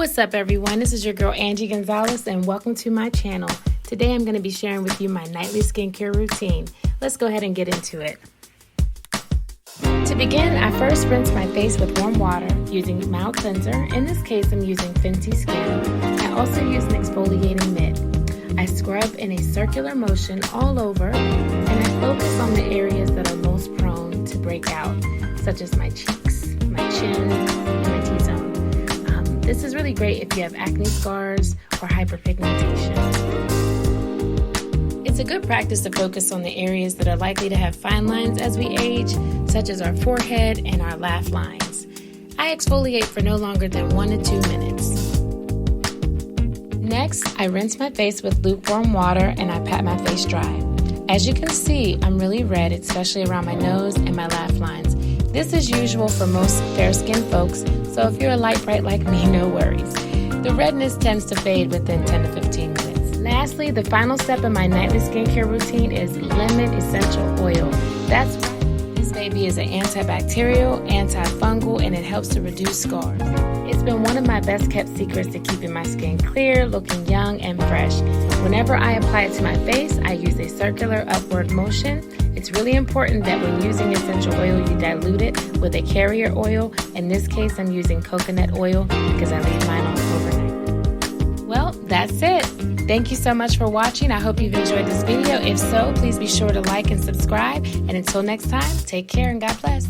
What's up, everyone? This is your girl Angee Gonzalez, and welcome to my channel. Today I'm going to be sharing with you my nightly skincare routine. Let's go ahead and get into it. To begin, I first rinse my face with warm water using mild cleanser. In this case, I'm using Fenty Skin. I also use an exfoliating mitt. I scrub in a circular motion all over, and I focus on the areas that are most prone to break out, such as my cheeks, my chin, and my T-zone. This is really great if you have acne scars or hyperpigmentation. It's a good practice to focus on the areas that are likely to have fine lines as we age, such as our forehead and our laugh lines. I exfoliate for no longer than 1 to 2 minutes. Next, I rinse my face with lukewarm water and I pat my face dry. As you can see, I'm really red, especially around my nose and my laugh lines. This is usual for most fair-skinned folks, so if you're a light bright like me, no worries. The redness tends to fade within 10 to 15 minutes. Lastly, the final step in my nightly skincare routine is lemon essential oil. That's right, this baby is an antibacterial, antifungal, and it helps to reduce scars. It's been one of my best kept secrets to keeping my skin clear, looking young and fresh. Whenever I apply it to my face, I use a circular upward motion. It's really important that when using essential oil, you dilute it with a carrier oil. In this case, I'm using coconut oil because I leave mine on overnight. Well, that's it. Thank you so much for watching. I hope you've enjoyed this video. If so, please be sure to like and subscribe. And until next time, take care and God bless.